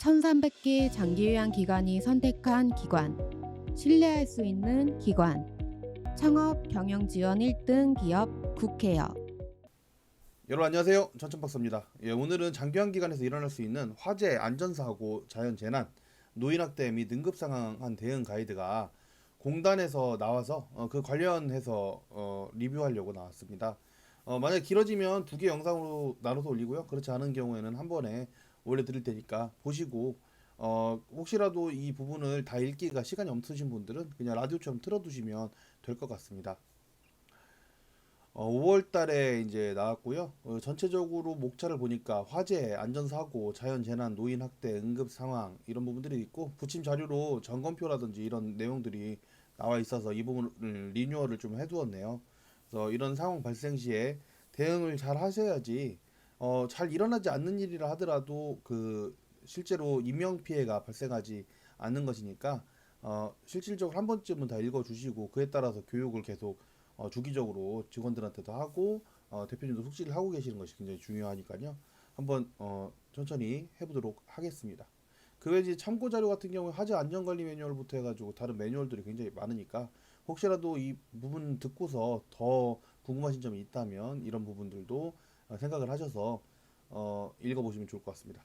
1300개 장기요양기관이 선택한 기관, 신뢰할 수 있는 기관, 창업 경영 지원 1등 기업 국회요. 여러분 안녕하세요. 전천박사입니다. 오늘은 장기요양기관에서 일어날 수 있는 화재, 안전사고, 자연재난, 노인학대 및 응급상황 대응 가이드가 공단에서 나와서 그 관련해서 리뷰하려고 나왔습니다. 만약 길어지면 두 개 영상으로 나눠서 올리고요. 그렇지 않은 경우에는 한 번에 올려드릴 테니까 보시고 혹시라도 이 부분을 다 읽기가 시간이 없으신 분들은 그냥 라디오처럼 틀어두시면 될 것 같습니다. 5월 달에 이제 나왔고요. 전체적으로 목차를 보니까 화재, 안전사고, 자연재난, 노인학대, 응급상황 이런 부분들이 있고 부침 자료로 점검표라든지 이런 내용들이 나와 있어서 이 부분을 리뉴얼을 좀 해두었네요. 그래서 이런 상황 발생 시에 대응을 잘 하셔야지 잘 일어나지 않는 일이라 하더라도 그 실제로 인명 피해가 발생하지 않는 것이니까 실질적으로 한 번쯤은 다 읽어주시고 그에 따라서 교육을 계속 주기적으로 직원들한테도 하고 대표님도 숙지를 하고 계시는 것이 굉장히 중요하니까요. 한번 천천히 해보도록 하겠습니다. 그 외에 참고 자료 같은 경우에 화재 안전관리 매뉴얼부터 해가지고 다른 매뉴얼들이 굉장히 많으니까 혹시라도 이 부분 듣고서 더 궁금하신 점이 있다면 이런 부분들도 생각을 하셔서 읽어보시면 좋을 것 같습니다.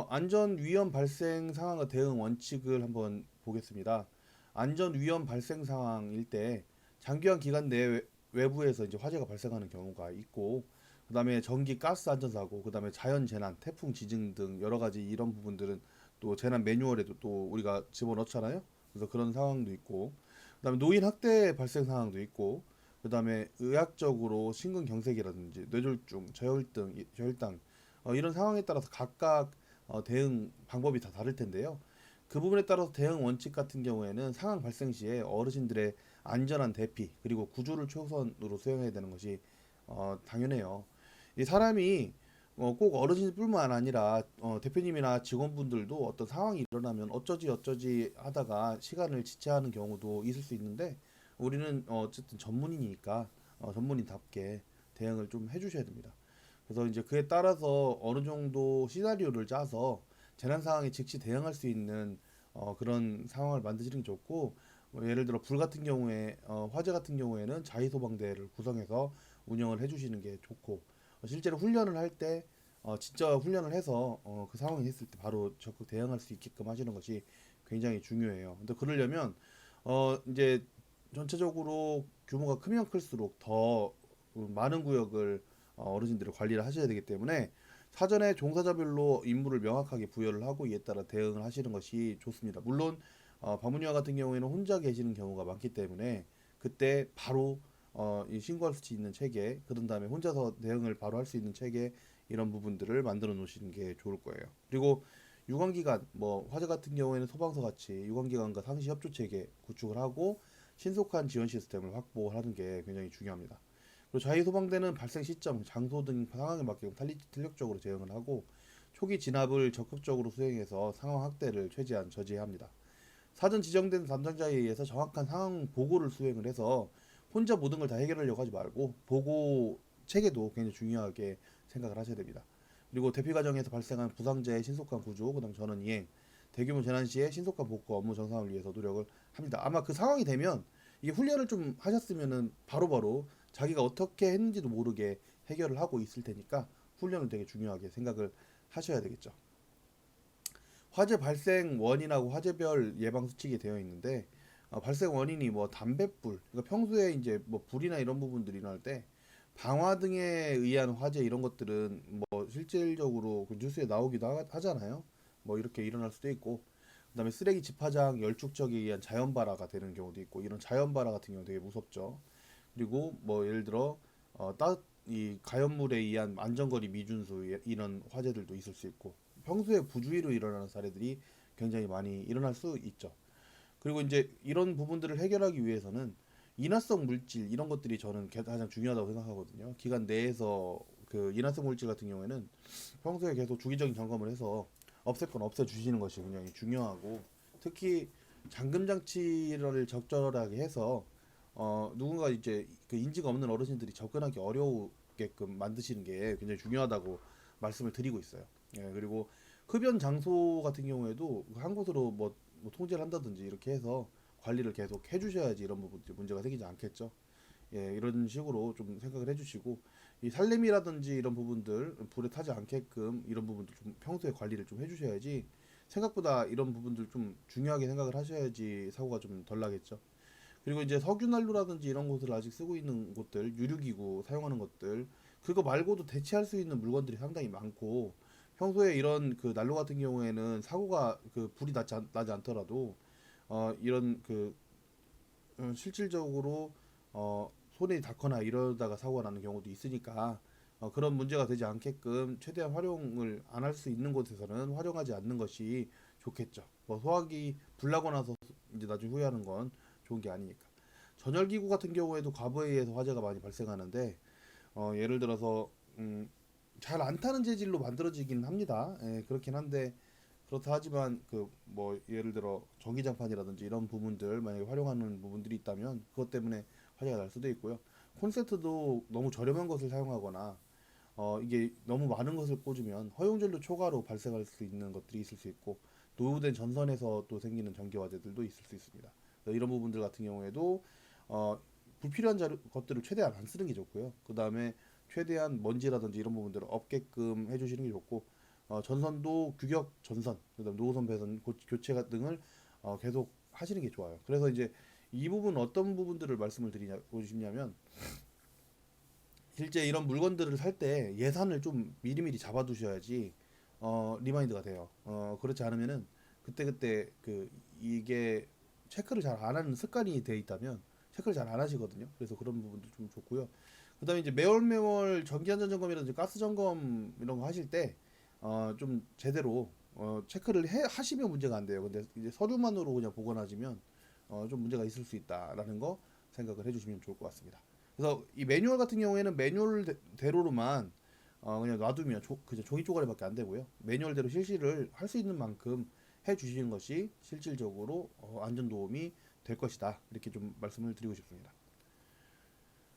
안전 위험 발생 상황의 대응 원칙을 한번 보겠습니다. 안전 위험 발생 상황일 때 장기화 기간 내 외부에서 이제 화재가 발생하는 경우가 있고, 그다음에 전기 가스 안전사고, 그다음에 자연 재난, 태풍 지진 등 여러 가지 이런 부분들은 또 재난 매뉴얼에도 또 우리가 집어넣잖아요. 그래서 그런 상황도 있고, 그다음에 노인 학대 발생 상황도 있고, 그다음에 의학적으로 심근경색이라든지 뇌졸중, 저혈당 이런 상황에 따라서 각각 대응 방법이 다 다를 텐데요. 그 부분에 따라서 대응 원칙 같은 경우에는 상황 발생 시에 어르신들의 안전한 대피 그리고 구조를 최우선으로 수행해야 되는 것이 당연해요. 이 사람이 꼭 어르신뿐만 아니라 대표님이나 직원분들도 어떤 상황이 일어나면 어쩌지 하다가 시간을 지체하는 경우도 있을 수 있는데 우리는 어쨌든 전문인이니까 전문인답게 대응을 좀 해주셔야 됩니다. 그래서 이제 그에 따라서 어느 정도 시나리오를 짜서 재난 상황에 즉시 대응할 수 있는 그런 상황을 만드시는 게 좋고 예를 들어 불 같은 경우에 화재 같은 경우에는 자위소방대를 구성해서 운영을 해주시는 게 좋고 실제로 훈련을 할 때 진짜 훈련을 해서 그 상황이 있을 때 바로 적극 대응할 수 있게끔 하시는 것이 굉장히 중요해요. 근데 그러려면 이제 전체적으로 규모가 크면 클수록 더 많은 구역을 어르신들이 관리를 하셔야 되기 때문에 사전에 종사자별로 임무를 명확하게 부여를 하고 이에 따라 대응을 하시는 것이 좋습니다. 물론 방문의와 같은 경우에는 혼자 계시는 경우가 많기 때문에 그때 바로 이 신고할 수 있는 체계, 그런 다음에 혼자서 대응을 바로 할 수 있는 체계 이런 부분들을 만들어 놓으시는 게 좋을 거예요. 그리고 유관기관, 뭐 화재 같은 경우에는 소방서 같이 유관기관과 상시 협조 체계 구축을 하고 신속한 지원 시스템을 확보하는 게 굉장히 중요합니다. 그리고 자위소방대는 발생 시점, 장소 등 상황에 맞게 탄력적으로 대응을 하고 초기 진압을 적극적으로 수행해서 상황 확대를 최대한 저지해야 합니다. 사전 지정된 담당자에 의해서 정확한 상황 보고를 수행을 해서 혼자 모든 걸 다 해결하려고 하지 말고 보고 체계도 굉장히 중요하게 생각을 하셔야 됩니다. 그리고 대피 과정에서 발생한 부상자의 신속한 구조, 그다음 전원 이행, 대규모 재난 시에 신속한 복구 업무 정상을 위해서 노력을 합니다. 아마 그 상황이 되면 이게 훈련을 좀 하셨으면은 바로바로 자기가 어떻게 했는지도 모르게 해결을 하고 있을 테니까 훈련을 되게 중요하게 생각을 하셔야 되겠죠. 화재 발생 원인하고 화재별 예방 수칙이 되어 있는데 발생 원인이 뭐 담뱃불, 그러니까 평소에 이제 뭐 불이나 이런 부분들이 일어날 때 방화 등에 의한 화재 이런 것들은 뭐 실질적으로 그 뉴스에 나오기도 하잖아요. 뭐 이렇게 일어날 수도 있고 그다음에 쓰레기 집화장 열축적에 의한 자연 발화가 되는 경우도 있고 이런 자연 발화 같은 경우 되게 무섭죠. 그리고 뭐 예를 들어 이 가연물에 의한 안전거리 미준수 이런 화재들도 있을 수 있고 평소에 부주의로 일어나는 사례들이 굉장히 많이 일어날 수 있죠. 그리고 이제 이런 부분들을 해결하기 위해서는 인화성 물질 이런 것들이 저는 가장 중요하다고 생각하거든요. 기관 내에서 그 인화성 물질 같은 경우에는 평소에 계속 주기적인 점검을 해서 없앨 건 없애 주시는 것이 굉장히 중요하고 특히 잠금 장치를 적절하게 해서 누군가 이제 그 인지가 없는 어르신들이 접근하기 어려우게끔 만드시는 게 굉장히 중요하다고 말씀을 드리고 있어요. 예, 그리고 흡연 장소 같은 경우에도 한 곳으로 뭐 통제를 한다든지 이렇게 해서 관리를 계속 해주셔야지 이런 부분들 문제가 생기지 않겠죠. 예, 이런 식으로 좀 생각을 해주시고 이 살림이라든지 이런 부분들 불에 타지 않게끔 이런 부분들 좀 평소에 관리를 좀 해주셔야지 생각보다 이런 부분들 좀 중요하게 생각을 하셔야지 사고가 좀 덜 나겠죠. 그리고 이제 석유 난로라든지 이런 곳을 아직 쓰고 있는 곳들, 유류기구 사용하는 것들, 그거 말고도 대체할 수 있는 물건들이 상당히 많고, 평소에 이런 그 난로 같은 경우에는 사고가 그 불이 나지 않더라도, 이런 그 실질적으로 손이 닿거나 이러다가 사고가 나는 경우도 있으니까, 그런 문제가 되지 않게끔 최대한 활용을 안 할 수 있는 곳에서는 활용하지 않는 것이 좋겠죠. 뭐 소화기 불나고 나서 이제 나중에 후회하는 건 좋은 게 아니니까. 전열기구 같은 경우에도 과부하에 의해서 화재가 많이 발생하는데 예를 들어서 잘 안 타는 재질로 만들어지긴 합니다. 예, 그렇긴 한데 그렇다 하지만 그 뭐 예를 들어 전기장판이라든지 이런 부분들 만약에 활용하는 부분들이 있다면 그것 때문에 화재가 날 수도 있고요. 콘센트도 너무 저렴한 것을 사용하거나 이게 너무 많은 것을 꽂으면 허용전류 초과로 발생할 수 있는 것들이 있을 수 있고 노후된 전선에서 또 생기는 전기화재들도 있을 수 있습니다. 이런 부분들 같은 경우에도 불필요한 것들을 최대한 안 쓰는 게 좋고요. 그 다음에 최대한 먼지라든지 이런 부분들을 없게끔 해주시는 게 좋고 전선도 규격 전선, 그다음 노후선 배선 교체 등을 계속 하시는 게 좋아요. 그래서 이제 이 부분 어떤 부분들을 말씀을 드리고 싶냐면 실제 이런 물건들을 살 때 예산을 좀 미리미리 잡아두셔야지 리마인드가 돼요. 그렇지 않으면은 그때그때 그 이게 체크를 잘 안 하는 습관이 돼 있다면 체크를 잘 안 하시거든요. 그래서 그런 부분도 좀 좋고요. 그다음에 이제 매월 정기안전 점검이라든지 가스 점검 이런 거 하실 때 좀 제대로 체크를 하시면 문제가 안 돼요. 근데 이제 서류만으로 그냥 보관하시면 좀 문제가 있을 수 있다라는 거 생각을 해주시면 좋을 것 같습니다. 그래서 이 매뉴얼 같은 경우에는 매뉴얼대로로만 그냥 놔두면 그저 종이 쪼가리밖에 안 되고요. 매뉴얼대로 실시를 할 수 있는 만큼 해 주시는 것이 실질적으로 안전 도움이 될 것이다. 이렇게 좀 말씀을 드리고 싶습니다.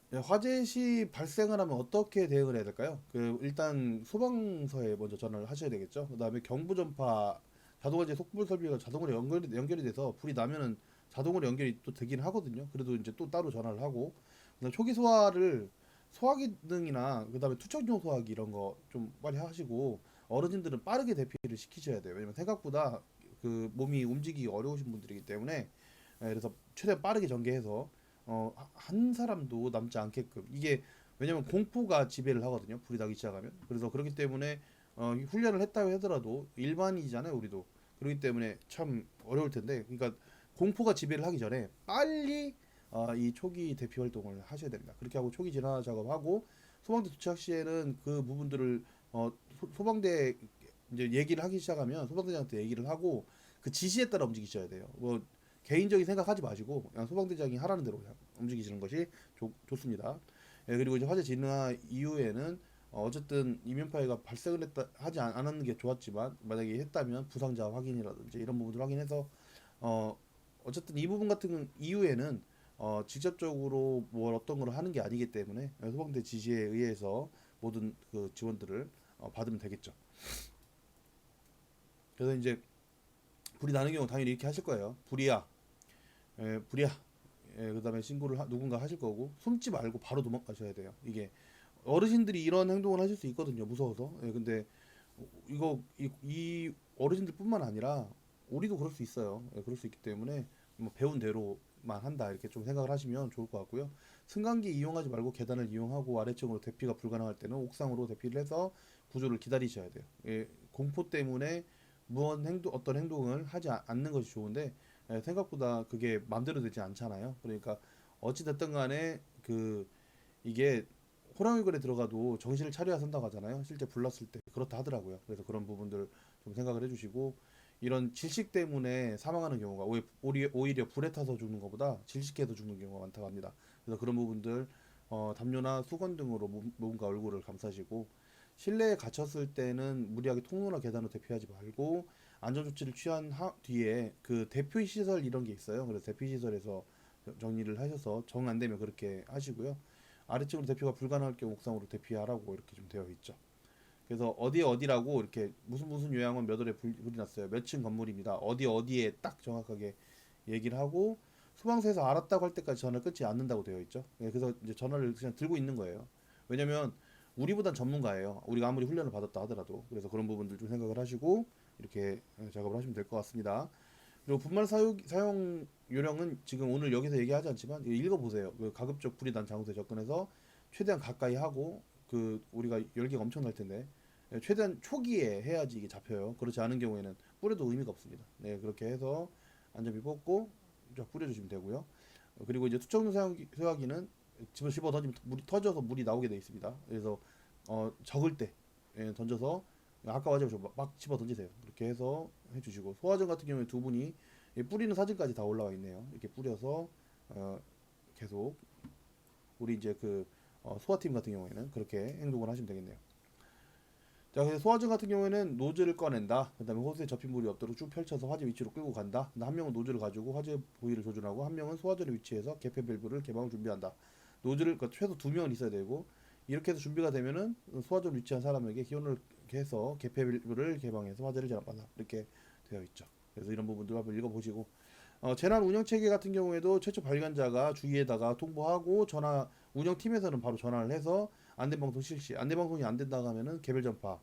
네, 화재 시 발생을 하면 어떻게 대응을 해야 될까요? 일단 소방서에 먼저 전화를 하셔야 되겠죠. 그다음에 경보 전파 자동화재 속보 설비가 자동으로 연결이 돼서 불이 나면은 자동으로 연결이 또 되긴 하거든요. 그래도 이제 또 따로 전화를 하고 그다음 초기 소화를 소화기 등이나 그다음에 투척용 소화기 이런 거 좀 빨리 하시고 어르신들은 빠르게 대피를 시키셔야 돼요. 왜냐면 생각보다 그 몸이 움직이기 어려우신 분들이기 때문에 그래서 최대한 빠르게 전개해서 한 사람도 남지 않게끔 이게 왜냐면 공포가 지배를 하거든요. 불이 나기 시작하면. 그래서 그렇기 때문에 훈련을 했다고 하더라도 일반이잖아요, 우리도. 그렇기 때문에 참 어려울 텐데, 그러니까 공포가 지배를 하기 전에 빨리 이 초기 대피 활동을 하셔야 됩니다. 그렇게 하고 초기 진화 작업하고 소방대 도착 시에는 그 부분들을 소방대 이제 얘기를 하기 시작하면 소방대장한테 얘기를 하고 그 지시에 따라 움직이셔야 돼요. 뭐 개인적인 생각하지 마시고 그냥 소방대장이 하라는 대로 그냥 움직이시는 것이 좋습니다. 예, 그리고 이제 화재 진화 이후에는 어쨌든 이면 파해가 발생을 하지 않았는 게 좋았지만 만약에 했다면 부상자 확인이라든지 이런 부분들 확인해서 어 어쨌든 이 부분 같은 이후에는 직접적으로 뭘 어떤 걸 하는 게 아니기 때문에 소방대 지시에 의해서 모든 그 지원들을 받으면 되겠죠. 그래서 이제 불이 나는 경우 당연히 이렇게 하실 거예요. 불이야. 예, 그다음에 신고를 누군가 하실 거고 숨지 말고 바로 도망가셔야 돼요. 이게 어르신들이 이런 행동을 하실 수 있거든요. 무서워서. 예, 근데 이 어르신들뿐만 아니라 우리도 그럴 수 있어요. 예, 그럴 수 있기 때문에 뭐 배운 대로만 한다 이렇게 좀 생각을 하시면 좋을 것 같고요. 승강기 이용하지 말고 계단을 이용하고 아래층으로 대피가 불가능할 때는 옥상으로 대피를 해서 구조를 기다리셔야 돼요. 예, 공포 때문에 어떤 행동을 하지 않는 것이 좋은데 생각보다 그게 맘대로 되지 않잖아요. 그러니까 어찌 됐든 간에 이게 호랑이굴에 들어가도 정신을 차려야 산다고 하잖아요. 실제 불났을 때 그렇다 하더라고요. 그래서 그런 부분들 좀 생각을 해주시고 이런 질식 때문에 사망하는 경우가 오히려 불에 타서 죽는 것보다 질식해서 죽는 경우가 많다고 합니다. 그래서 그런 부분들 담요나 수건 등으로 몸과 얼굴을 감싸시고 실내에 갇혔을 때는 무리하게 통로나 계단으로 대피하지 말고 안전 조치를 취한 뒤에 그 대피 시설 이런 게 있어요. 그래서 대피 시설에서 정리를 하셔서 정 안 되면 그렇게 하시고요. 아래층으로 대피가 불가능할 경우 옥상으로 대피하라고 이렇게 좀 되어 있죠. 그래서 어디라고 이렇게 무슨 요양원 몇 월에 불이 났어요. 몇 층 건물입니다. 어디에 딱 정확하게 얘기를 하고 소방서에서 알았다고 할 때까지 전화를 끊지 않는다고 되어 있죠. 예, 그래서 이제 전화를 그냥 들고 있는 거예요. 왜냐면 우리보단 전문가예요. 우리가 아무리 훈련을 받았다 하더라도. 그래서 그런 부분들 좀 생각을 하시고 이렇게 작업을 하시면 될 것 같습니다. 그리고 분말 사용 요령은 지금 오늘 여기서 얘기하지 않지만 이거 읽어보세요. 그 가급적 불이 난 장소에 접근해서 최대한 가까이 하고 그 우리가 열기가 엄청날 텐데 최대한 초기에 해야지 이게 잡혀요. 그렇지 않은 경우에는 뿌려도 의미가 없습니다. 네, 그렇게 해서 안전비 뽑고 쫙 뿌려주시면 되고요. 그리고 이제 투척용 소화기는 집어 던지면 물이 터져서 물이 나오게 되어 있습니다. 그래서 적을 때 던져서 아까 와가지고 막 집어 던지세요. 그렇게 해서 해주시고 소화전 같은 경우에 두 분이 뿌리는 사진까지 다 올라와 있네요. 이렇게 뿌려서 계속 우리 이제 그 소화팀 같은 경우에는 그렇게 행동을 하시면 되겠네요. 자, 그래서 소화전 같은 경우에는 노즐을 꺼낸다. 그다음에 호스에 접힌 물이 없도록 쭉 펼쳐서 화재 위치로 끌고 간다. 한 명은 노즐을 가지고 화재 부위를 조준하고 한 명은 소화전의 위치에서 개폐 밸브를 개방을 준비한다. 노즐을 그러니까 최소 두 명은 있어야 되고 이렇게 해서 준비가 되면은 소화전 위치한 사람에게 기온을 해서 개폐 밸브를 개방해서 화재를 제압한다. 이렇게 되어 있죠. 그래서 이런 부분들 한번 읽어보시고 재난 운영 체계 같은 경우에도 최초 발견자가 주위에다가 통보하고 전화 운영팀에서는 바로 전화를 해서 안전방송 실시. 안전방송이 안 된다고 하면은 개별 전파.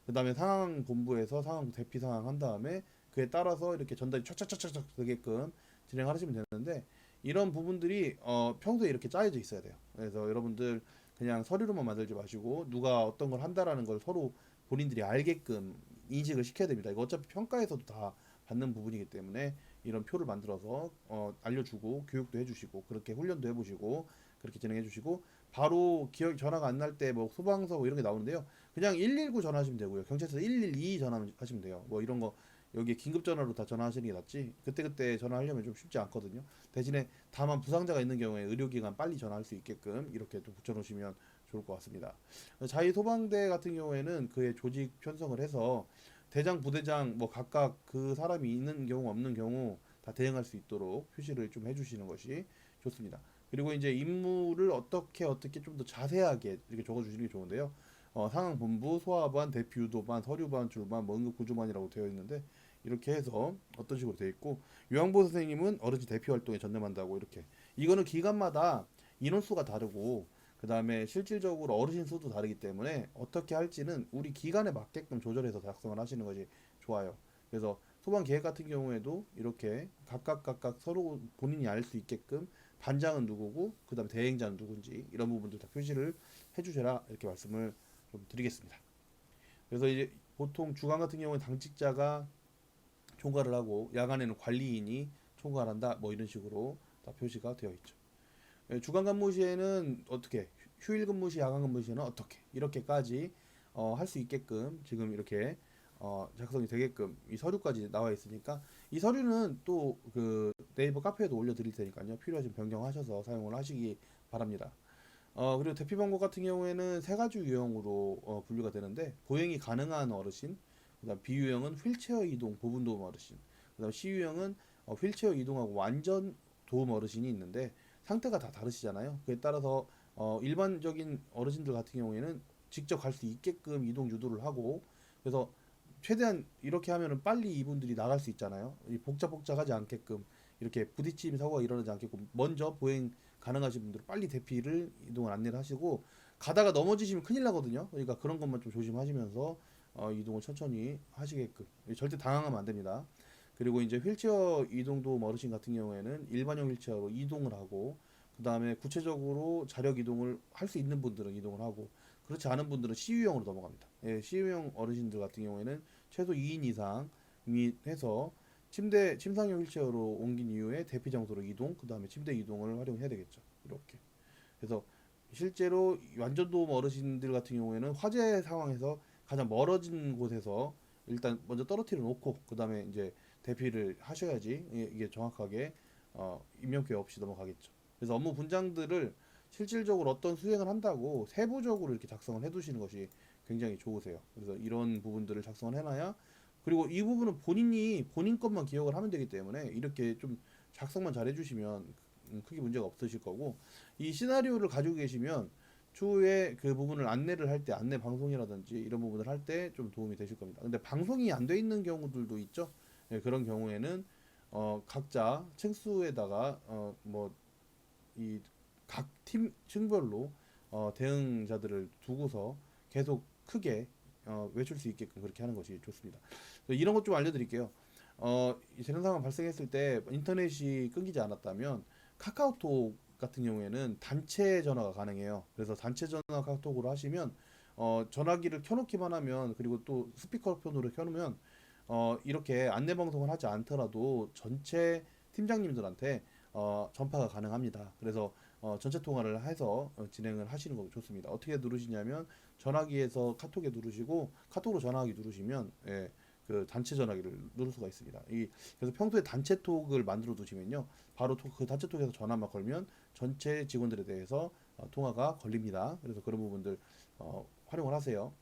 그다음에 상황 본부에서 상황 대피 상황 한 다음에 그에 따라서 이렇게 전달이 촥촥촥촥 되게끔 진행하시면 되는데 이런 부분들이 평소에 이렇게 짜여져 있어야 돼요. 그래서 여러분들 그냥 서류로만 만들지 마시고 누가 어떤 걸 한다라는 걸 서로 본인들이 알게끔 인식을 시켜야 됩니다. 이거 어차피 평가에서도 다 받는 부분이기 때문에 이런 표를 만들어서 알려주고 교육도 해주시고 그렇게 훈련도 해보시고 그렇게 진행해주시고 바로 기억 전화가 안 날 때 뭐 소방서 뭐 이런 게 나오는데요. 그냥 119 전화하시면 되고요. 경찰서 112 전화하시면 돼요. 뭐 이런 거 여기 긴급 전화로 다 전화하시는 게 낫지. 그때 전화하려면 좀 쉽지 않거든요. 대신에 다만 부상자가 있는 경우에 의료기관 빨리 전화할 수 있게끔 이렇게 또 붙여놓으시면 좋을 것 같습니다. 자유소방대 같은 경우에는 그의 조직 편성을 해서 대장, 부대장 뭐 각각 그 사람이 있는 경우 없는 경우 다 대응할 수 있도록 표시를 좀 해주시는 것이 좋습니다. 그리고 이제 임무를 어떻게 좀 더 자세하게 이렇게 적어주시는 게 좋은데요. 상황 본부, 소화반, 대피 유도반, 서류반, 줄반, 뭐 응급구조반이라고 되어 있는데 이렇게 해서 어떤 식으로 되어 있고 요양보호 선생님은 어르신 대피 활동에 전념한다고 이렇게 이거는 기관마다 인원수가 다르고 그 다음에 실질적으로 어르신 수도 다르기 때문에 어떻게 할지는 우리 기관에 맞게끔 조절해서 작성을 하시는 것이 좋아요. 그래서 소방 계획 같은 경우에도 이렇게 각각 서로 본인이 알 수 있게끔 반장은 누구고 그 다음에 대행자는 누군지 이런 부분들 다 표시를 해주셔라 이렇게 말씀을 좀 드리겠습니다. 그래서 이제 보통 주간 같은 경우는 당직자가 총괄을 하고 야간에는 관리인이 총괄한다 뭐 이런 식으로 다 표시가 되어 있죠. 주간 근무 시에는 어떻게 휴일 근무 시 야간 근무 시에는 어떻게 이렇게까지 할 수 있게끔 지금 이렇게 작성이 되게끔 이 서류까지 나와 있으니까 이 서류는 또 그 네이버 카페에도 올려드릴 테니까요. 필요하시면 변경하셔서 사용을 하시기 바랍니다. 그리고 대피 방법 같은 경우에는 세 가지 유형으로 분류가 되는데 보행이 가능한 어르신, 그다음 비유형은 휠체어 이동 보분 도움 어르신, 그다음 C유형은 휠체어 이동하고 완전 도움 어르신이 있는데 상태가 다 다르시잖아요. 그에 따라서 일반적인 어르신들 같은 경우에는 직접 갈 수 있게끔 이동 유도를 하고 그래서 최대한 이렇게 하면은 빨리 이분들이 나갈 수 있잖아요. 이 복잡하지 않게끔 이렇게 부딪힘 사고가 일어나지 않게끔 먼저 보행 가능하신 분들은 빨리 대피를 이동을 안내를 하시고 가다가 넘어지시면 큰일 나거든요. 그러니까 그런 것만 좀 조심하시면서 이동을 천천히 하시게끔 절대 당황하면 안 됩니다. 그리고 이제 휠체어 이동도 어르신 같은 경우에는 일반형 휠체어로 이동을 하고 그 다음에 구체적으로 자력 이동을 할 수 있는 분들은 이동을 하고 그렇지 않은 분들은 CU형으로 넘어갑니다. 예, CU형 어르신들 같은 경우에는 최소 2인 이상이 해서 침상형 휠체어로 옮긴 이후에 대피 장소로 이동, 그 다음에 침대 이동을 활용해야 되겠죠. 이렇게. 그래서 실제로 완전 도움 어르신들 같은 경우에는 화재 상황에서 가장 멀어진 곳에서 일단 먼저 떨어뜨려 놓고 그 다음에 이제 대피를 하셔야지 이게 정확하게 인명피해 없이 넘어가겠죠. 그래서 업무 분장들을 실질적으로 어떤 수행을 한다고 세부적으로 이렇게 작성을 해두시는 것이 굉장히 좋으세요. 그래서 이런 부분들을 작성을 해놔야 그리고 이 부분은 본인 것만 기억을 하면 되기 때문에 이렇게 좀 작성만 잘 해주시면 크게 문제가 없으실 거고 이 시나리오를 가지고 계시면 추후에 그 부분을 안내를 할 때, 안내 방송이라든지 이런 부분을 할 때 좀 도움이 되실 겁니다. 근데 방송이 안 돼 있는 경우들도 있죠. 예, 그런 경우에는 각자 층수에다가 뭐 이 각 팀 층별로 대응자들을 두고서 계속 크게 외출 수 있게끔 그렇게 하는 것이 좋습니다. 이런 것 좀 알려드릴게요. 재난 상황 발생했을 때 인터넷이 끊기지 않았다면 카카오톡 같은 경우에는 단체 전화가 가능해요. 그래서 단체 전화 카톡으로 하시면 전화기를 켜놓기만 하면, 그리고 또 스피커폰으로 켜놓으면 이렇게 안내 방송을 하지 않더라도 전체 팀장님들한테 전파가 가능합니다. 그래서 전체 통화를 해서 진행을 하시는 거 좋습니다. 어떻게 누르시냐면 전화기에서 카톡에 누르시고 카톡으로 전화하기 누르시면, 예, 그 단체 전화기를 누를 수가 있습니다. 그래서 평소에 단체톡을 만들어 두시면요, 바로 그 단체톡에서 전화만 걸면 전체 직원들에 대해서 통화가 걸립니다. 그래서 그런 부분들 활용을 하세요.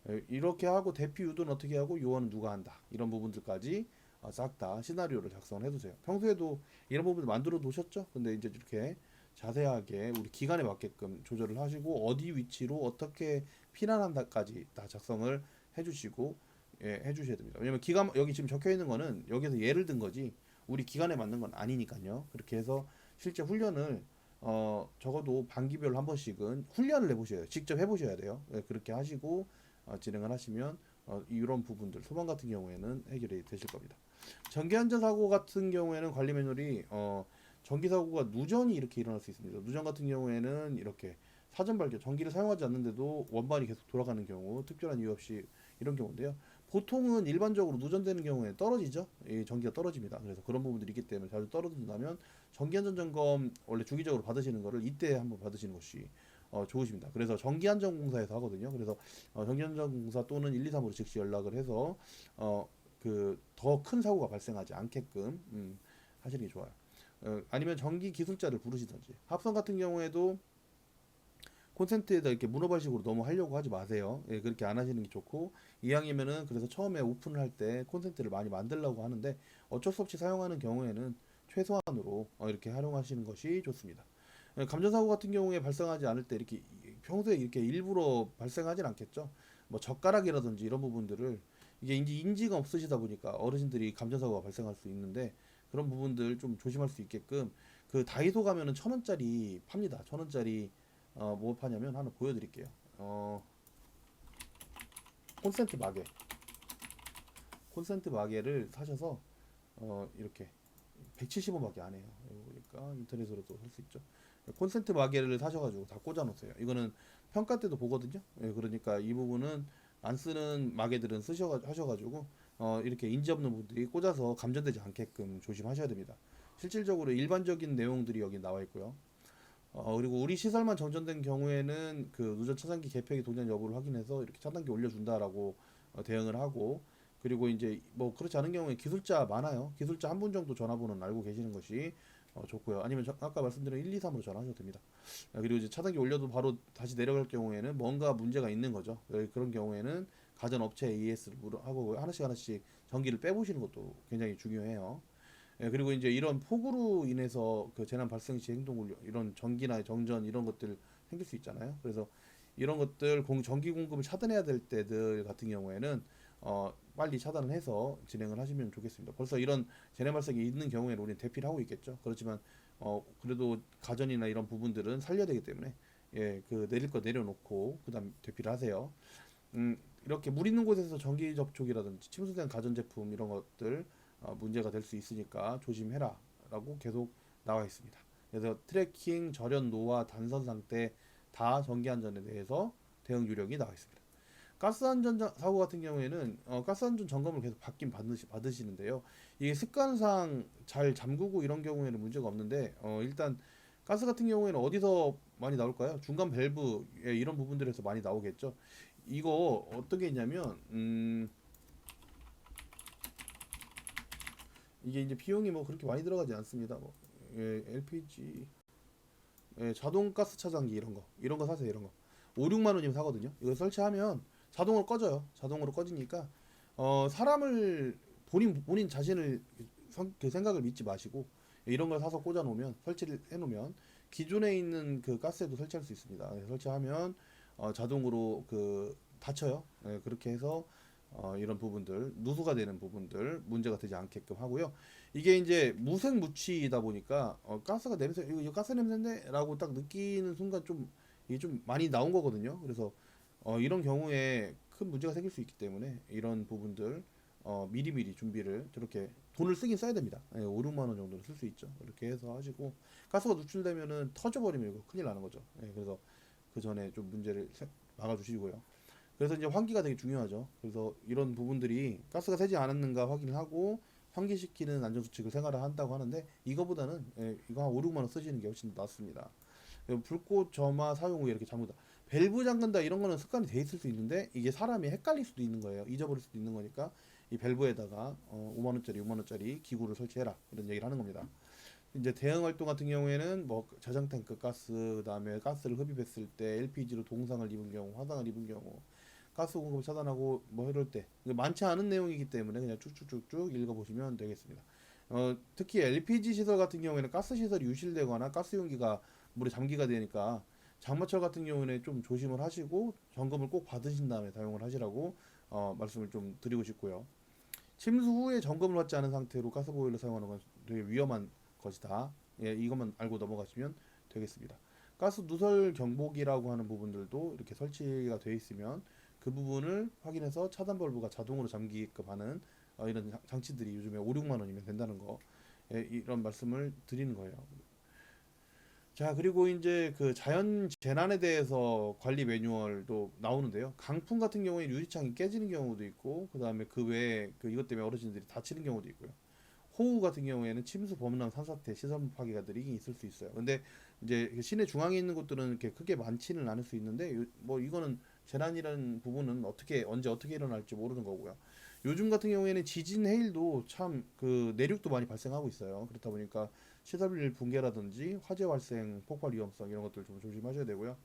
예, 이렇게 하고 대피 유도는 어떻게 하고 요원은 누가 한다, 이런 부분들까지 싹 다 시나리오를 작성을 해두세요. 평소에도 이런 부분을 만들어 놓으셨죠? 근데 이제 이렇게 자세하게 우리 기간에 맞게끔 조절을 하시고 어디 위치로 어떻게 피난한다까지 다 작성을 해주시고, 예, 해주셔야 됩니다. 왜냐면 기간 여기 지금 적혀 있는 거는 여기서 예를 든 거지 우리 기간에 맞는 건 아니니까요. 그렇게 해서 실제 훈련을 적어도 반기별로 한 번씩은 훈련을 해보셔야 돼요. 직접 해보셔야 돼요. 예, 그렇게 하시고 진행을 하시면 이런 부분들 소방 같은 경우에는 해결이 되실 겁니다. 전기안전사고 같은 경우에는 관리 매뉴얼이 전기 사고가 누전이 이렇게 일어날 수 있습니다. 누전 같은 경우에는 이렇게 사전 발견, 전기를 사용하지 않는데도 원반이 계속 돌아가는 경우, 특별한 이유 없이 이런 경우인데요. 보통은 일반적으로 누전되는 경우에 떨어지죠. 이 전기가 떨어집니다. 그래서 그런 부분들이 있기 때문에 자주 떨어진다면 전기안전점검 원래 주기적으로 받으시는 거를 이때 한번 받으시는 것이 좋으십니다. 그래서 전기안전공사에서 하거든요. 그래서 전기안전공사 또는 123으로 즉시 연락을 해서 그 더 큰 사고가 발생하지 않게끔 하시는 게 좋아요. 아니면 전기 기술자를 부르시든지. 합선 같은 경우에도 콘센트에다 이렇게 문어발식으로 너무 하려고 하지 마세요. 예, 그렇게 안 하시는 게 좋고, 이왕이면은 그래서 처음에 오픈을 할 때 콘센트를 많이 만들려고 하는데 어쩔 수 없이 사용하는 경우에는 최소한으로 이렇게 활용하시는 것이 좋습니다. 감전사고 같은 경우에 발생하지 않을 때 이렇게 평소에 이렇게 일부러 발생하진 않겠죠. 뭐 젓가락이라든지 이런 부분들을 이게 이제 인지가 없으시다 보니까 어르신들이 감전사고가 발생할 수 있는데, 그런 부분들 좀 조심할 수 있게끔 그 다이소 가면은 1,000원짜리 팝니다. 1,000원짜리 뭐 파냐면 하나 보여드릴게요. 콘센트 마개, 콘센트 마개를 사셔서 이렇게 170원밖에 안 해요. 이거 보니까 인터넷으로도 살 수 있죠. 콘센트 마개를 사셔가지고 다 꽂아 놓으세요. 이거는 평가 때도 보거든요. 예, 그러니까 이 부분은 안 쓰는 마개들은 하셔가지고 이렇게 인지 없는 분들이 꽂아서 감전되지 않게끔 조심하셔야 됩니다. 실질적으로 일반적인 내용들이 여기 나와 있고요. 그리고 우리 시설만 정전된 경우에는 그 누전 차단기 개폐기 동작 여부를 확인해서 이렇게 차단기 올려준다라고 대응을 하고, 그리고 이제 뭐 그렇지 않은 경우에 기술자 많아요. 기술자 한 분 정도 전화번호는 알고 계시는 것이 좋고요. 아니면 아까 말씀드린 123으로 전화하셔도 됩니다. 그리고 이제 차단기 올려도 바로 다시 내려갈 경우에는 뭔가 문제가 있는 거죠. 그런 경우에는 가전업체 AS를 하고 하나씩 하나씩 전기를 빼보시는 것도 굉장히 중요해요. 예, 그리고 이제 이런 폭우로 인해서 그 재난 발생 시 행동 훈련, 이런 전기나 정전 이런 것들 생길 수 있잖아요. 그래서 이런 것들 전기 공급을 차단해야 될 때들 같은 경우에는 빨리 차단을 해서 진행을 하시면 좋겠습니다. 벌써 이런 재난 발생이 있는 경우에는 우리는 대피를 하고 있겠죠. 그렇지만 그래도 가전이나 이런 부분들은 살려야 되기 때문에, 예, 그 내릴 거 내려놓고 그다음 대피를 하세요. 이렇게 물 있는 곳에서 전기 접촉이라든지 침수된 가전제품 이런 것들 문제가 될 수 있으니까 조심해라 라고 계속 나와 있습니다. 그래서 트래킹, 절연, 노화, 단선 상태 다 전기 안전에 대해서 대응 유령이 나와 있습니다. 가스 안전 사고 같은 경우에는 가스 안전 점검을 계속 받으시는데요. 이게 습관상 잘 잠그고 이런 경우에는 문제가 없는데, 일단 가스 같은 경우에는 어디서 많이 나올까요? 중간 밸브, 예, 이런 부분들에서 많이 나오겠죠. 이거 어떻게 했냐면 이게 이제 비용이 뭐 그렇게 많이 들어가지 않습니다. 뭐 예, LPG, 예, 자동 가스 차단기 이런 거 사세요. 이런 거 5, 6만 원이면 사거든요. 이거 설치하면 자동으로 꺼져요. 자동으로 꺼지니까 사람을 본인 자신을 그 생각을 믿지 마시고 이런 걸 사서 꽂아 놓으면, 설치를 해 놓으면 기존에 있는 그 가스에도 설치할 수 있습니다. 설치하면 자동으로 그 닫혀요. 그렇게 해서 이런 부분들 누수가 되는 부분들 문제가 되지 않게끔 하고요. 이게 이제 무색무취이다 보니까 가스가 냄새 이거 가스 냄새인데라고 딱 느끼는 순간 좀 이게 좀 많이 나온 거거든요. 그래서 이런 경우에 큰 문제가 생길 수 있기 때문에 이런 부분들 미리미리 준비를 저렇게 돈을 쓰긴 써야 됩니다. 5, 6만 원 정도는 쓸 수 있죠. 이렇게 해서 하시고 가스가 누출되면은 터져버리면 이거 큰일 나는 거죠. 그래서 그 전에 좀 문제를 막아주시고요. 그래서 이제 환기가 되게 중요하죠. 그래서 이런 부분들이 가스가 새지 않았는가 확인을 하고 환기시키는 안전수칙을 생활을 한다고 하는데 이거보다는 이거 한 5, 6만 원 쓰시는 게 훨씬 낫습니다. 불꽃 점화 사용 후에 이렇게 잠그다 밸브 잠근다 이런 거는 습관이 돼 있을 수 있는데 이게 사람이 헷갈릴 수도 있는 거예요. 잊어버릴 수도 있는 거니까 이 밸브에다가 5만 원짜리 6만 원짜리 기구를 설치해라 이런 얘기를 하는 겁니다. 이제 대응 활동 같은 경우에는 뭐 저장 탱크 가스 그다음에 가스를 흡입했을 때 LPG로 동상을 입은 경우 화상을 입은 경우 가스 공급을 차단하고 뭐 이럴 때 많지 않은 내용이기 때문에 그냥 쭉쭉쭉쭉 읽어보시면 되겠습니다. 특히 LPG 시설 같은 경우에는 가스 시설이 유실되거나 가스 용기가 물에 잠기가 되니까 장마철 같은 경우에는 좀 조심을 하시고 점검을 꼭 받으신 다음에 사용을 하시라고 말씀을 좀 드리고 싶고요. 침수 후에 점검을 받지 않은 상태로 가스보일러 사용하는 건 되게 위험한 것이다. 이것만 알고 넘어가시면 되겠습니다. 가스 누설 경보기라고 하는 부분들도 이렇게 설치가 되어 있으면 그 부분을 확인해서 차단 벌브가 자동으로 잠기게끔 하는 이런 장치들이 요즘에 5, 6만 원이면 된다는 거 이런 말씀을 드리는 거예요. 자, 그리고 이제 그 자연 재난에 대해서 관리 매뉴얼도 나오는데요. 강풍 같은 경우에 유리창이 깨지는 경우도 있고, 그 다음에 그 외에 그 이것 때문에 어르신들이 다치는 경우도 있고요. 호우 같은 경우에는 침수, 범람, 산사태, 시설 파괴가들이 있을 수 있어요. 근데 이제 시내 중앙에 있는 곳들은 이렇게 크게 많지는 않을 수 있는데, 뭐 이거는 재난이라는 부분은 어떻게 언제 어떻게 일어날지 모르는 거고요. 요즘 같은 경우에는 지진, 해일도 참 그 내륙도 많이 발생하고 있어요. 그렇다 보니까 시설 붕괴라든지 화재 발생, 폭발 위험성 이런 것들 좀 조심하셔야 되고요.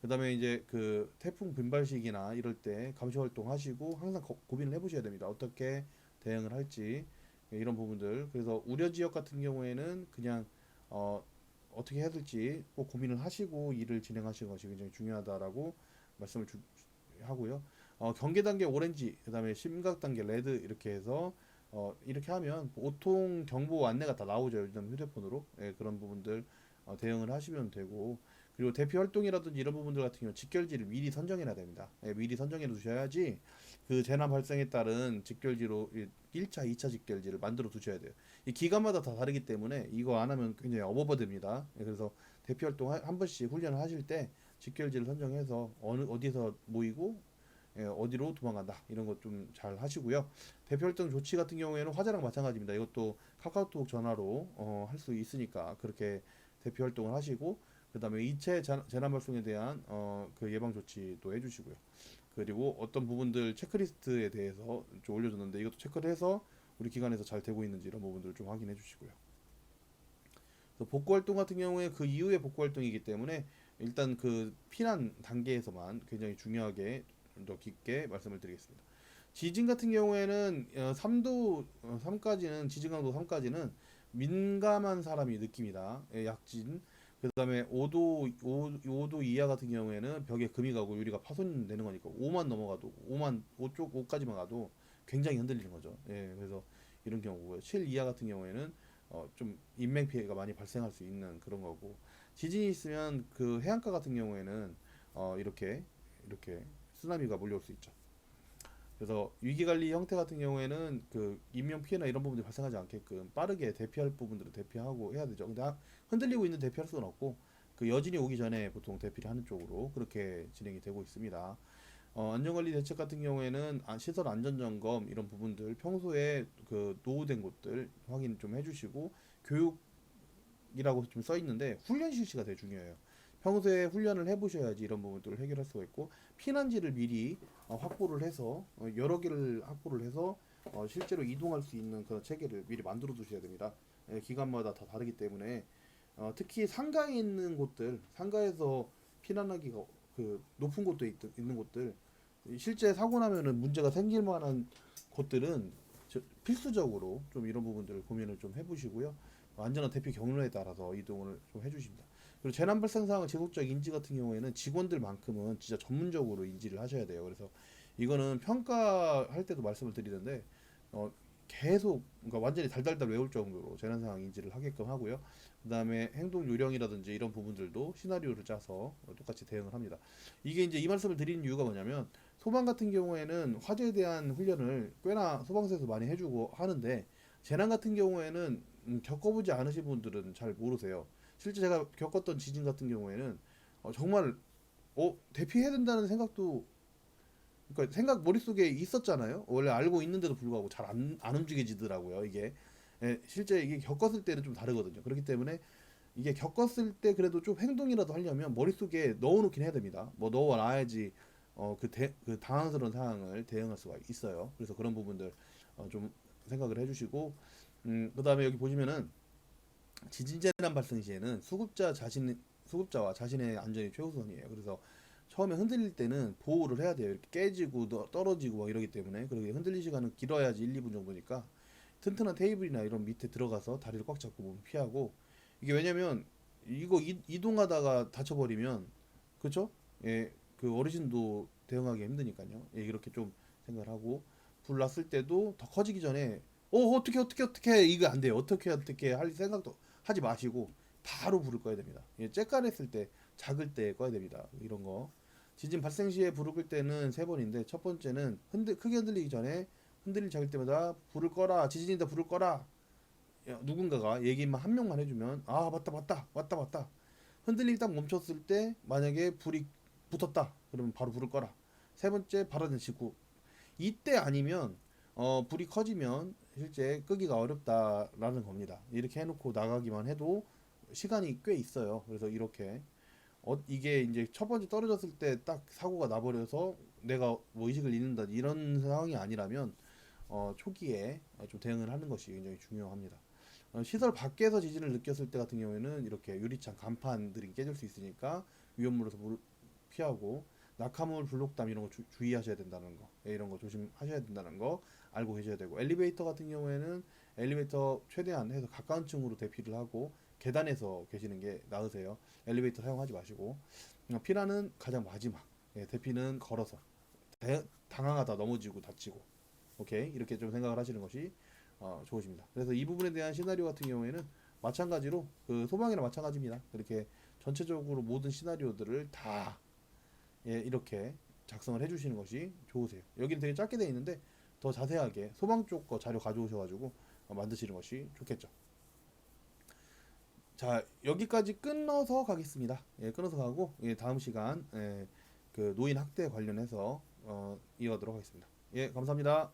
그다음에 이제 그 태풍 빈발식이나 이럴 때 감시 활동 하시고 항상 고민을 해보셔야 됩니다. 어떻게 대응을 할지 이런 부분들. 그래서 우려 지역 같은 경우에는 그냥 어떻게 해야 될지 꼭 고민을 하시고 일을 진행하시는 것이 굉장히 중요하다라고 말씀을 하고요. 경계 단계 오렌지, 그다음에 심각 단계 레드 이렇게 해서 이렇게 하면 보통 경보 안내가 다 나오죠. 요즘 휴대폰으로. 그런 부분들 대응을 하시면 되고 그리고 대피 활동이라든지 이런 부분들 같은 경우 직결지를 미리 선정해야 됩니다. 미리 선정해 두셔야지 그 재난 발생에 따른 직결지로 1차, 2차 직결지를 만들어 두셔야 돼요. 이 기간마다 다 다르기 때문에 이거 안 하면 굉장히 어버버됩니다. 그래서 대피 활동 한 번씩 훈련을 하실 때 직결지를 선정해서 어디서 모이고 어디로 도망간다 이런 것 좀 잘 하시고요. 대피 활동 조치 같은 경우에는 화재랑 마찬가지입니다. 이것도 카카오톡 전화로 할 수 있으니까 그렇게 대피 활동을 하시고 그다음에 이체 재난 발생에 대한 그 예방 조치도 해주시고요. 그리고 어떤 부분들 체크리스트에 대해서 좀 올려줬는데 이것도 체크를 해서 우리 기관에서 잘 되고 있는지 이런 부분들을 좀 확인해 주시고요. 복구 활동 같은 경우에 그 이후에 복구 활동이기 때문에 일단 그 피난 단계에서만 굉장히 중요하게 더 깊게 말씀을 드리겠습니다. 지진 같은 경우에는 3도 3까지는 지진 강도 3까지는 민감한 사람이 느낍니다. 약진. 그다음에 5도 이하 같은 경우에는 벽에 금이 가고 유리가 파손되는 거니까 5만 넘어가도 5까지만 가도 굉장히 흔들리는 거죠. 그래서 이런 경우고요. 7 이하 같은 경우에는 좀 인명 피해가 많이 발생할 수 있는 그런 거고 지진이 있으면 그 해안가 같은 경우에는 이렇게 쓰나미가 몰려올 수 있죠. 그래서 위기관리 형태 같은 경우에는 그 인명 피해나 이런 부분들이 발생하지 않게끔 빠르게 대피할 부분들을 대피하고 해야 되죠. 근데 흔들리고 있는 대피할 수는 없고 그 여진이 오기 전에 보통 대피를 하는 쪽으로 그렇게 진행이 되고 있습니다. 안전관리 대책 같은 경우에는 시설 안전점검 이런 부분들 평소에 그 노후된 곳들 확인 좀 해주시고 교육이라고 좀 써 있는데 훈련 실시가 되게 중요해요. 평소에 훈련을 해보셔야지 이런 부분들을 해결할 수가 있고 피난지를 미리 확보를 해서 여러 개를 확보를 해서 실제로 이동할 수 있는 그런 체계를 미리 만들어 두셔야 됩니다. 기간마다 다 다르기 때문에 특히 상가에 있는 곳들, 상가에서 피난하기가 그 높은 곳도 있는 곳들 실제 사고 나면은 문제가 생길 만한 곳들은 필수적으로 좀 이런 부분들을 고민을 좀 해보시고요. 안전한 대피 경로에 따라서 이동을 좀 해주십니다. 그리고 재난 발생 상황 지속적 인지 같은 경우에는 직원들만큼은 진짜 전문적으로 인지를 하셔야 돼요. 그래서 이거는 평가할 때도 말씀을 드리는데 어, 계속 그러니까 완전히 달달달 외울 정도로 재난 상황 인지를 하게끔 하고요. 그다음에 행동 요령이라든지 이런 부분들도 시나리오를 짜서 똑같이 대응을 합니다. 이게 이제 이 말씀을 드리는 이유가 뭐냐면 소방 같은 경우에는 화재에 대한 훈련을 꽤나 소방서에서 많이 해주고 하는데 재난 같은 경우에는 겪어보지 않으신 분들은 잘 모르세요. 실제 제가 겪었던 지진 같은 경우에는 정말 대피해야 된다는 생각도 그러니까 생각 머릿속에 있었잖아요. 원래 알고 있는데도 불구하고 잘 안 움직여지더라고요. 이게 실제 이게 겪었을 때는 좀 다르거든요. 그렇기 때문에 이게 겪었을 때 그래도 좀 행동이라도 하려면 머릿속에 넣어놓긴 해야 됩니다. 뭐 넣어놔야지 그 당황스러운 상황을 대응할 수가 있어요. 그래서 그런 부분들 좀 생각을 해주시고 그다음에 여기 보시면은 지진 재난 발생 시에는 수급자와 자신의 안전이 최우선이에요. 그래서 처음에 흔들릴 때는 보호를 해야 돼요. 이렇게 깨지고 떨어지고 막 이러기 때문에 그리고 흔들릴 시간은 길어야지 1, 2분 정도니까 튼튼한 테이블이나 이런 밑에 들어가서 다리를 꽉 잡고 몸 피하고 이게 왜냐면 이거 이동하다가 다쳐버리면 그쵸? 예, 그 어르신도 대응하기 힘드니까요. 예, 이렇게 좀 생각을 하고 불 났을 때도 더 커지기 전에 어떻게 이거 안 돼요. 어떻게 할 생각도 하지 마시고 바로 불을 꺼야 됩니다. 예, 쬐깐했을 때 작을 때 꺼야 됩니다. 이런 거. 지진 발생 시에 불을 끌 때는 세 번인데 첫 번째는 크게 흔들리기 전에 흔들릴 작을 때마다 불을 꺼라. 지진이다 불을 꺼라. 누군가가 얘기만 한 명만 해주면 맞다. 흔들리기 딱 멈췄을 때 만약에 불이 붙었다. 그러면 바로 불을 꺼라. 세 번째 바로 직후. 이때 아니면 불이 커지면 실제 끄기가 어렵다라는 겁니다. 이렇게 해놓고 나가기만 해도 시간이 꽤 있어요. 그래서 이렇게 이게 이제 첫 번째 떨어졌을 때 딱 사고가 나버려서 내가 뭐 의식을 잃는다 이런 상황이 아니라면 초기에 좀 대응을 하는 것이 굉장히 중요합니다. 시설 밖에서 지진을 느꼈을 때 같은 경우에는 이렇게 유리창 간판들이 깨질 수 있으니까 위험물에서 피하고 낙하물 블록담 이런 거 주의하셔야 된다는 거 이런 거 조심하셔야 된다는 거 알고 계셔야 되고 엘리베이터 같은 경우에는 엘리베이터 최대한 해서 가까운 층으로 대피를 하고 계단에서 계시는 게 나으세요. 엘리베이터 사용하지 마시고 피난은 가장 마지막 대피는 걸어서 당황하다 넘어지고 다치고 오케이 이렇게 좀 생각을 하시는 것이 좋으십니다. 그래서 이 부분에 대한 시나리오 같은 경우에는 마찬가지로 그 소방이랑 마찬가지입니다. 이렇게 전체적으로 모든 시나리오들을 다 이렇게 작성을 해주시는 것이 좋으세요. 여기는 되게 짧게 되어 있는데 더 자세하게 소방 쪽 거 자료 가져오셔가지고 만드시는 것이 좋겠죠. 자 여기까지 끊어서 가겠습니다. 끊어서 가고 다음 시간 그 노인 학대 관련해서 이어가도록 하겠습니다. 감사합니다.